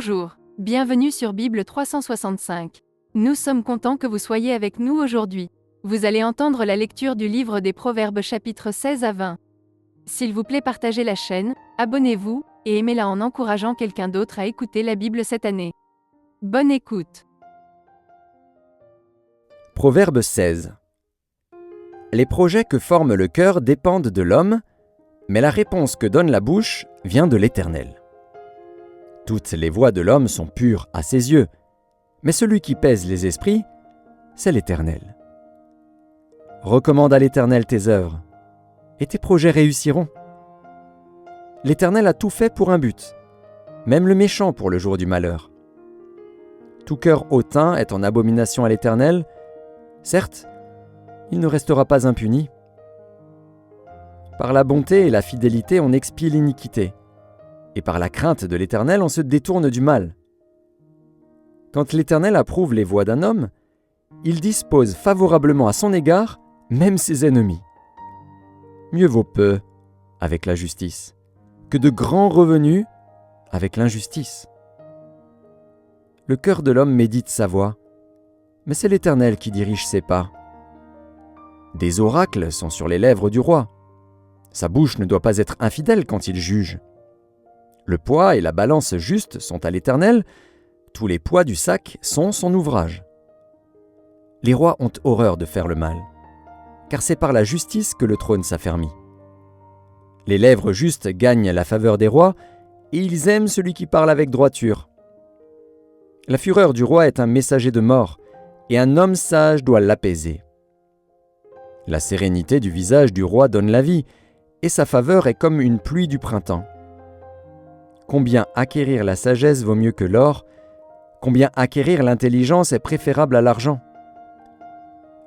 Bonjour, bienvenue sur Bible 365. Nous sommes contents que vous soyez avec nous aujourd'hui. Vous allez entendre la lecture du livre des Proverbes chapitres 16 à 20. S'il vous plaît, partagez la chaîne, abonnez-vous, et aimez-la en encourageant quelqu'un d'autre à écouter la Bible cette année. Bonne écoute. Proverbe 16. Les projets que forme le cœur dépendent de l'homme, mais la réponse que donne la bouche vient de l'Éternel. Toutes les voies de l'homme sont pures à ses yeux, mais celui qui pèse les esprits, c'est l'Éternel. Recommande à l'Éternel tes œuvres, et tes projets réussiront. L'Éternel a tout fait pour un but, même le méchant pour le jour du malheur. Tout cœur hautain est en abomination à l'Éternel. Certes, il ne restera pas impuni. Par la bonté et la fidélité, on expie l'iniquité, et par la crainte de l'Éternel, on se détourne du mal. Quand l'Éternel approuve les voies d'un homme, il dispose favorablement à son égard même ses ennemis. Mieux vaut peu avec la justice que de grands revenus avec l'injustice. Le cœur de l'homme médite sa voie, mais c'est l'Éternel qui dirige ses pas. Des oracles sont sur les lèvres du roi. Sa bouche ne doit pas être infidèle quand il juge. Le poids et la balance juste sont à l'Éternel, tous les poids du sac sont son ouvrage. Les rois ont horreur de faire le mal, car c'est par la justice que le trône s'affermit. Les lèvres justes gagnent la faveur des rois, et ils aiment celui qui parle avec droiture. La fureur du roi est un messager de mort, et un homme sage doit l'apaiser. La sérénité du visage du roi donne la vie, et sa faveur est comme une pluie du printemps. Combien acquérir la sagesse vaut mieux que l'or, combien acquérir l'intelligence est préférable à l'argent.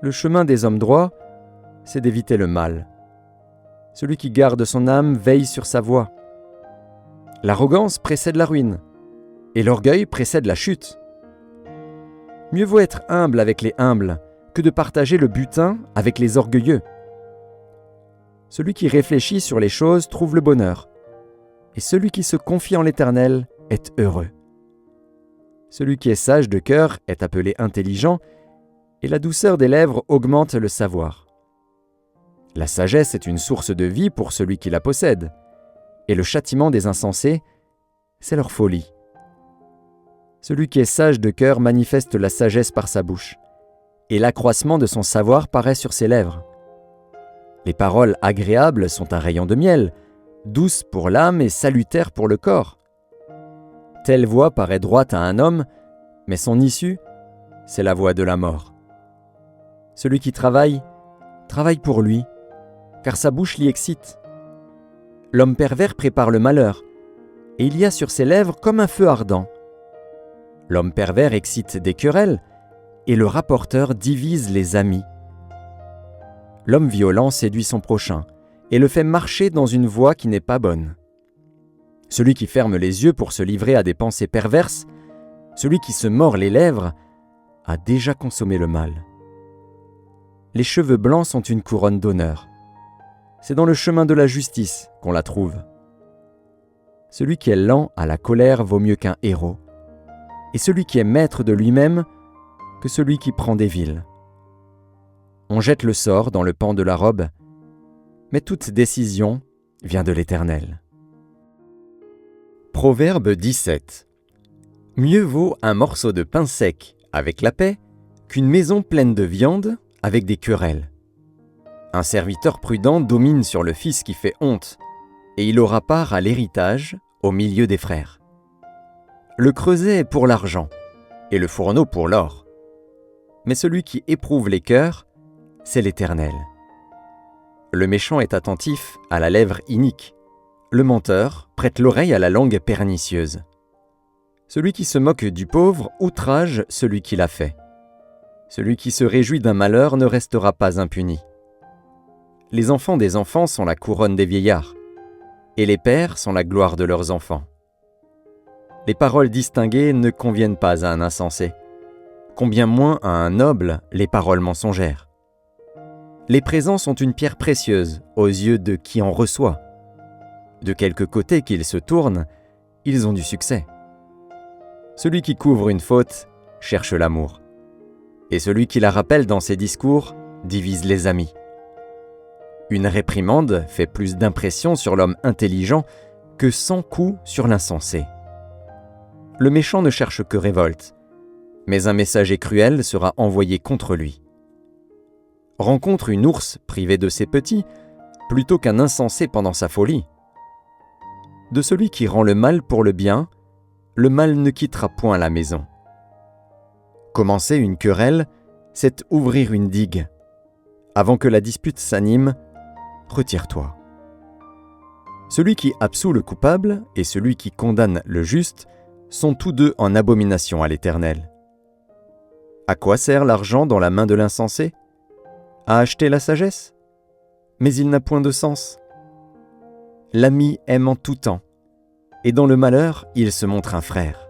Le chemin des hommes droits, c'est d'éviter le mal. Celui qui garde son âme veille sur sa voie. L'arrogance précède la ruine, et l'orgueil précède la chute. Mieux vaut être humble avec les humbles que de partager le butin avec les orgueilleux. Celui qui réfléchit sur les choses trouve le bonheur, et celui qui se confie en l'Éternel est heureux. Celui qui est sage de cœur est appelé intelligent, et la douceur des lèvres augmente le savoir. La sagesse est une source de vie pour celui qui la possède, et le châtiment des insensés, c'est leur folie. Celui qui est sage de cœur manifeste la sagesse par sa bouche, et l'accroissement de son savoir paraît sur ses lèvres. Les paroles agréables sont un rayon de miel, douces pour l'âme et salutaires pour le corps. Telle voie paraît droite à un homme, mais son issue, c'est la voie de la mort. Celui qui travaille, travaille pour lui, car sa bouche l'y excite. L'homme pervers prépare le malheur, et il y a sur ses lèvres comme un feu ardent. L'homme pervers excite des querelles, et le rapporteur divise les amis. L'homme violent séduit son prochain, et le fait marcher dans une voie qui n'est pas bonne. Celui qui ferme les yeux pour se livrer à des pensées perverses, celui qui se mord les lèvres, a déjà consommé le mal. Les cheveux blancs sont une couronne d'honneur. C'est dans le chemin de la justice qu'on la trouve. Celui qui est lent à la colère vaut mieux qu'un héros, et celui qui est maître de lui-même que celui qui prend des villes. On jette le sort dans le pan de la robe, mais toute décision vient de l'Éternel. Proverbe 17. Mieux vaut un morceau de pain sec avec la paix qu'une maison pleine de viande avec des querelles. Un serviteur prudent domine sur le fils qui fait honte, et il aura part à l'héritage au milieu des frères. Le creuset est pour l'argent, et le fourneau pour l'or. Mais celui qui éprouve les cœurs, c'est l'Éternel. Le méchant est attentif à la lèvre inique. Le menteur prête l'oreille à la langue pernicieuse. Celui qui se moque du pauvre outrage celui qui l'a fait. Celui qui se réjouit d'un malheur ne restera pas impuni. Les enfants des enfants sont la couronne des vieillards, et les pères sont la gloire de leurs enfants. Les paroles distinguées ne conviennent pas à un insensé, combien moins à un noble les paroles mensongères. Les présents sont une pierre précieuse aux yeux de qui en reçoit. De quelque côté qu'ils se tournent, ils ont du succès. Celui qui couvre une faute cherche l'amour, et celui qui la rappelle dans ses discours divise les amis. Une réprimande fait plus d'impression sur l'homme intelligent que 100 coups sur l'insensé. Le méchant ne cherche que révolte, mais un messager cruel sera envoyé contre lui. Rencontre une ours privée de ses petits plutôt qu'un insensé pendant sa folie. De celui qui rend le mal pour le bien, le mal ne quittera point la maison. Commencer une querelle, c'est ouvrir une digue. Avant que la dispute s'anime, retire-toi. Celui qui absout le coupable et celui qui condamne le juste sont tous deux en abomination à l'Éternel. À quoi sert l'argent dans la main de l'insensé ? À acheter la sagesse ? Mais il n'a point de sens. L'ami aime en tout temps, et dans le malheur, il se montre un frère.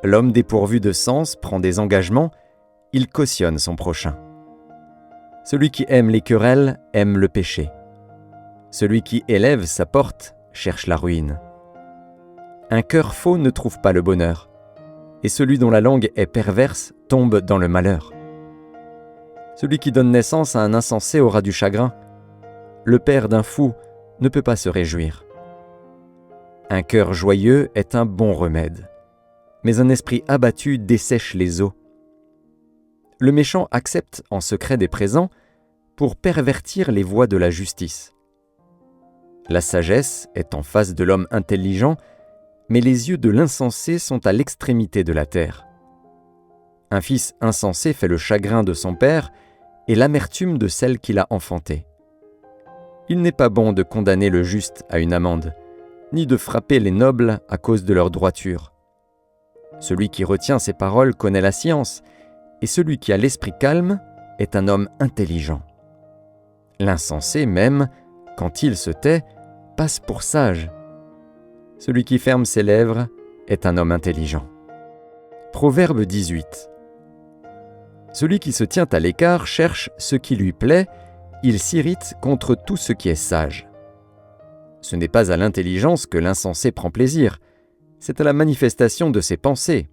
L'homme dépourvu de sens prend des engagements, il cautionne son prochain. Celui qui aime les querelles aime le péché. Celui qui élève sa porte cherche la ruine. Un cœur faux ne trouve pas le bonheur, et celui dont la langue est perverse tombe dans le malheur. Celui qui donne naissance à un insensé aura du chagrin. Le père d'un fou ne peut pas se réjouir. Un cœur joyeux est un bon remède, mais un esprit abattu dessèche les os. Le méchant accepte en secret des présents pour pervertir les voies de la justice. La sagesse est en face de l'homme intelligent, mais les yeux de l'insensé sont à l'extrémité de la terre. Un fils insensé fait le chagrin de son père et l'amertume de celle qui l'a enfanté. Il n'est pas bon de condamner le juste à une amende, ni de frapper les nobles à cause de leur droiture. Celui qui retient ses paroles connaît la science, et celui qui a l'esprit calme est un homme intelligent. L'insensé même, quand il se tait, passe pour sage. Celui qui ferme ses lèvres est un homme intelligent. Proverbe 18. Celui qui se tient à l'écart cherche ce qui lui plaît, il s'irrite contre tout ce qui est sage. Ce n'est pas à l'intelligence que l'insensé prend plaisir, c'est à la manifestation de ses pensées.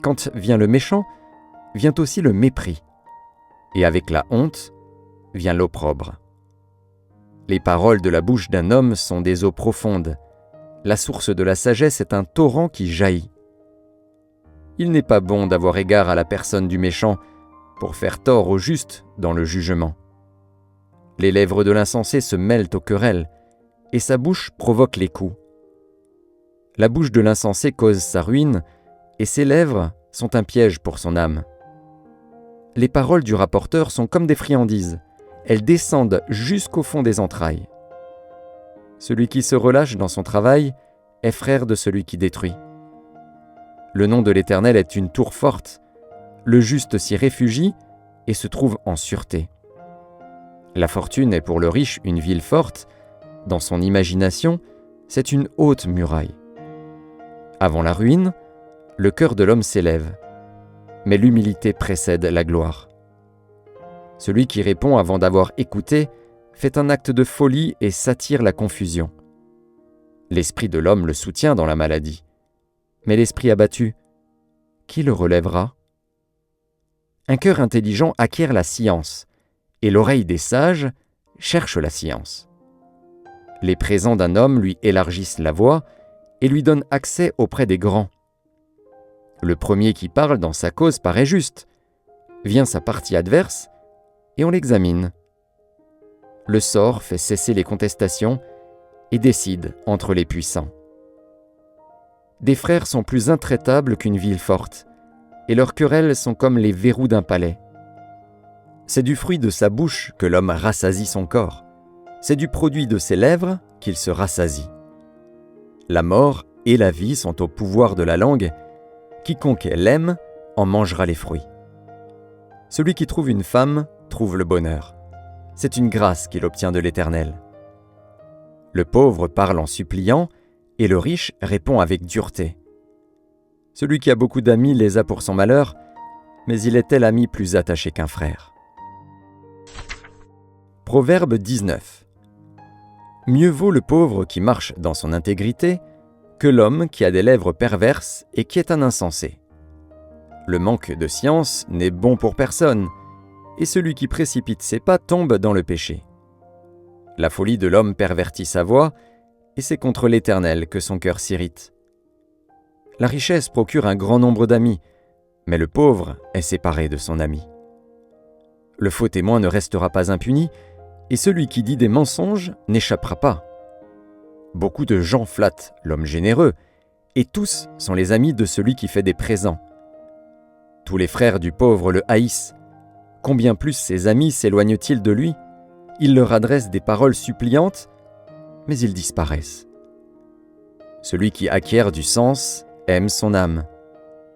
Quand vient le méchant, vient aussi le mépris, et avec la honte vient l'opprobre. Les paroles de la bouche d'un homme sont des eaux profondes, la source de la sagesse est un torrent qui jaillit. Il n'est pas bon d'avoir égard à la personne du méchant pour faire tort au juste dans le jugement. Les lèvres de l'insensé se mêlent aux querelles, et sa bouche provoque les coups. La bouche de l'insensé cause sa ruine, et ses lèvres sont un piège pour son âme. Les paroles du rapporteur sont comme des friandises, elles descendent jusqu'au fond des entrailles. Celui qui se relâche dans son travail est frère de celui qui détruit. Le nom de l'Éternel est une tour forte, le juste s'y réfugie et se trouve en sûreté. La fortune est pour le riche une ville forte, dans son imagination, c'est une haute muraille. Avant la ruine, le cœur de l'homme s'élève, mais l'humilité précède la gloire. Celui qui répond avant d'avoir écouté fait un acte de folie et s'attire la confusion. L'esprit de l'homme le soutient dans la maladie, mais l'esprit abattu, qui le relèvera ? Un cœur intelligent acquiert la science, et l'oreille des sages cherche la science. Les présents d'un homme lui élargissent la voie et lui donnent accès auprès des grands. Le premier qui parle dans sa cause paraît juste. Vient sa partie adverse et on l'examine. Le sort fait cesser les contestations et décide entre les puissants. Des frères sont plus intraitables qu'une ville forte, et leurs querelles sont comme les verrous d'un palais. C'est du fruit de sa bouche que l'homme rassasie son corps. C'est du produit de ses lèvres qu'il se rassasie. La mort et la vie sont au pouvoir de la langue. Quiconque l'aime en mangera les fruits. Celui qui trouve une femme trouve le bonheur. C'est une grâce qu'il obtient de l'Éternel. Le pauvre parle en suppliant, et le riche répond avec dureté. Celui qui a beaucoup d'amis les a pour son malheur, mais il est tel ami plus attaché qu'un frère. Proverbe 19. Mieux vaut le pauvre qui marche dans son intégrité que l'homme qui a des lèvres perverses et qui est un insensé. Le manque de science n'est bon pour personne, et celui qui précipite ses pas tombe dans le péché. La folie de l'homme pervertit sa voie, et c'est contre l'Éternel que son cœur s'irrite. La richesse procure un grand nombre d'amis, mais le pauvre est séparé de son ami. Le faux témoin ne restera pas impuni, et celui qui dit des mensonges n'échappera pas. Beaucoup de gens flattent l'homme généreux, et tous sont les amis de celui qui fait des présents. Tous les frères du pauvre le haïssent. Combien plus ses amis s'éloignent-ils de lui? Il leur adresse des paroles suppliantes, mais ils disparaissent. Celui qui acquiert du sens aime son âme.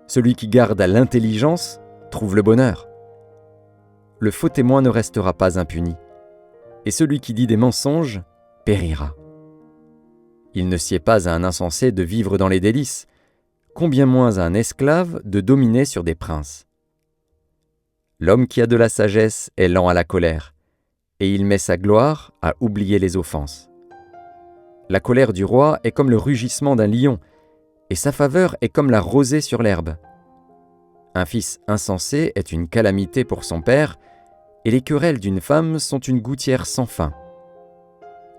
Celui qui garde l'intelligence trouve le bonheur. Le faux témoin ne restera pas impuni, et celui qui dit des mensonges périra. Il ne sied pas à un insensé de vivre dans les délices, combien moins à un esclave de dominer sur des princes. L'homme qui a de la sagesse est lent à la colère, et il met sa gloire à oublier les offenses. La colère du roi est comme le rugissement d'un lion, et sa faveur est comme la rosée sur l'herbe. Un fils insensé est une calamité pour son père, et les querelles d'une femme sont une gouttière sans fin.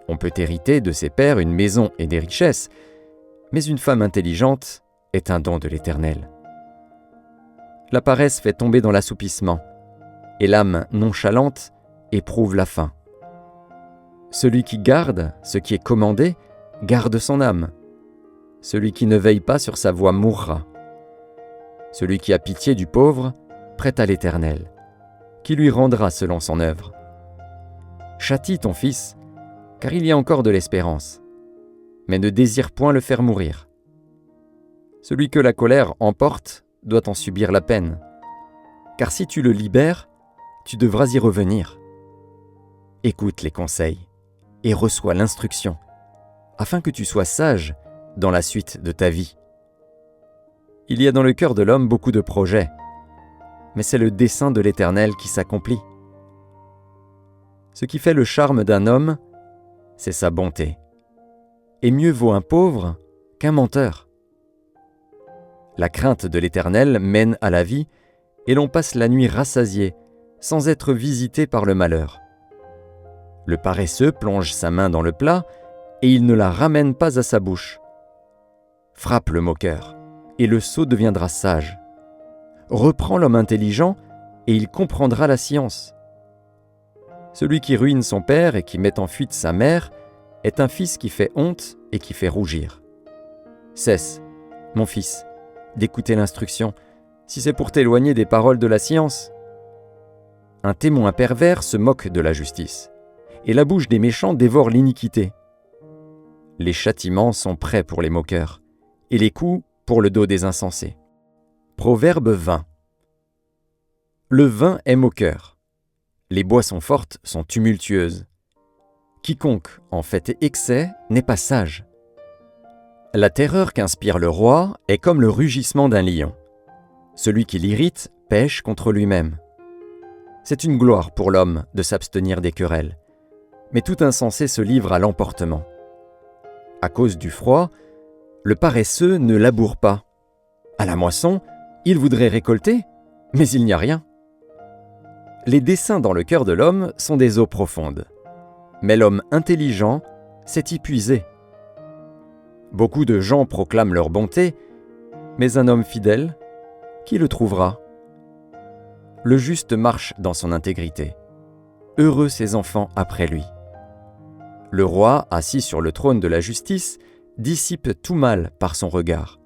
On peut hériter de ses pères une maison et des richesses, mais une femme intelligente est un don de l'Éternel. La paresse fait tomber dans l'assoupissement, et l'âme nonchalante éprouve la faim. Celui qui garde ce qui est commandé garde son âme. Celui qui ne veille pas sur sa voie mourra. Celui qui a pitié du pauvre prête à l'Éternel, qui lui rendra selon son œuvre. Châtie ton fils, car il y a encore de l'espérance, mais ne désire point le faire mourir. Celui que la colère emporte doit en subir la peine, car si tu le libères, tu devras y revenir. Écoute les conseils et reçois l'instruction, afin que tu sois sage dans la suite de ta vie. Il y a dans le cœur de l'homme beaucoup de projets, mais c'est le dessein de l'Éternel qui s'accomplit. Ce qui fait le charme d'un homme, c'est sa bonté. Et mieux vaut un pauvre qu'un menteur. La crainte de l'Éternel mène à la vie, et l'on passe la nuit rassasié, sans être visité par le malheur. Le paresseux plonge sa main dans le plat, et il ne la ramène pas à sa bouche. Frappe le moqueur, et le sot deviendra sage. Reprends l'homme intelligent, et il comprendra la science. Celui qui ruine son père et qui met en fuite sa mère est un fils qui fait honte et qui fait rougir. Cesse, mon fils, d'écouter l'instruction, si c'est pour t'éloigner des paroles de la science. Un témoin pervers se moque de la justice, et la bouche des méchants dévore l'iniquité. Les châtiments sont prêts pour les moqueurs, et les coups pour le dos des insensés. Proverbe 20. Le vin est moqueur. Les boissons fortes sont tumultueuses. Quiconque en fait excès n'est pas sage. La terreur qu'inspire le roi est comme le rugissement d'un lion. Celui qui l'irrite pêche contre lui-même. C'est une gloire pour l'homme de s'abstenir des querelles, mais tout insensé se livre à l'emportement. À cause du froid, le paresseux ne laboure pas. À la moisson, il voudrait récolter, mais il n'y a rien. Les desseins dans le cœur de l'homme sont des eaux profondes, mais l'homme intelligent s'est épuisé. Beaucoup de gens proclament leur bonté, mais un homme fidèle, qui le trouvera? Le juste marche dans son intégrité. Heureux ses enfants après lui. Le roi, assis sur le trône de la justice, dissipe tout mal par son regard.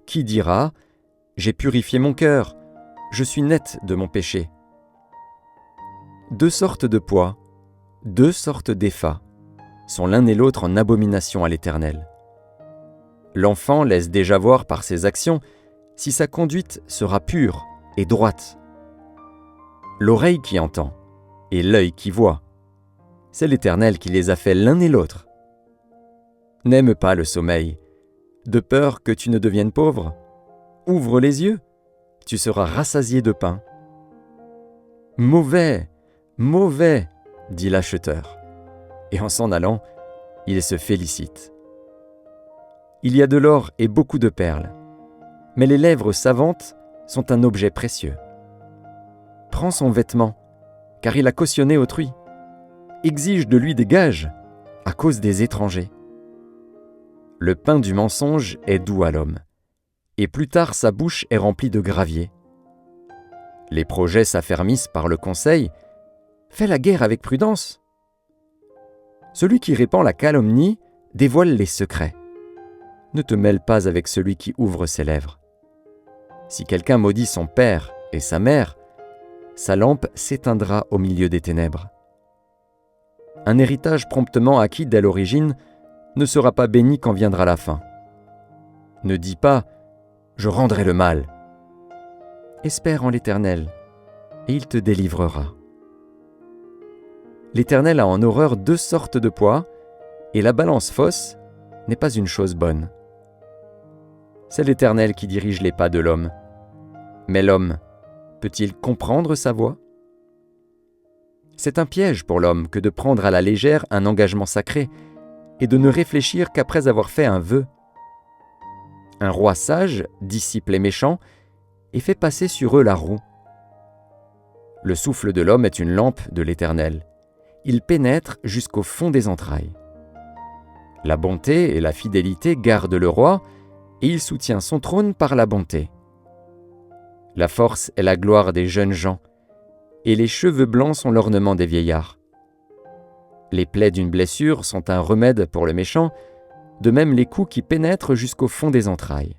Qui dira « J'ai purifié mon cœur, je suis net de mon péché ». Deux sortes de poids, deux sortes d'effats, sont l'un et l'autre en abomination à l'Éternel. L'enfant laisse déjà voir par ses actions si sa conduite sera pure et droite. L'oreille qui entend et l'œil qui voit, c'est l'Éternel qui les a fait l'un et l'autre. N'aime pas le sommeil, de peur que tu ne deviennes pauvre. Ouvre les yeux, tu seras rassasié de pain. Mauvais, mauvais, dit l'acheteur, et en s'en allant, il se félicite. il y a de l'or et beaucoup de perles, mais les lèvres savantes sont un objet précieux. Prends son vêtement, car il a cautionné autrui. Exige de lui des gages, à cause des étrangers. Le pain du mensonge est doux à l'homme, et plus tard sa bouche est remplie de gravier. Les projets s'affermissent par le conseil. Fais la guerre avec prudence. Celui qui répand la calomnie dévoile les secrets. Ne te mêle pas avec celui qui ouvre ses lèvres. Si quelqu'un maudit son père et sa mère, sa lampe s'éteindra au milieu des ténèbres. Un héritage promptement acquis dès l'origine ne sera pas béni quand viendra la fin. Ne dis pas « je rendrai le mal ». Espère en l'Éternel, et il te délivrera. L'Éternel a en horreur 2 sortes de poids, et la balance fausse n'est pas une chose bonne. C'est l'Éternel qui dirige les pas de l'homme. Mais l'homme, peut-il comprendre sa voie? C'est un piège pour l'homme que de prendre à la légère un engagement sacré et de ne réfléchir qu'après avoir fait un vœu. Un roi sage dissipe les méchants et fait passer sur eux la roue. Le souffle de l'homme est une lampe de l'Éternel. Il pénètre jusqu'au fond des entrailles. La bonté et la fidélité gardent le roi, et il soutient son trône par la bonté. La force est la gloire des jeunes gens, et les cheveux blancs sont l'ornement des vieillards. Les plaies d'une blessure sont un remède pour le méchant, de même les coups qui pénètrent jusqu'au fond des entrailles.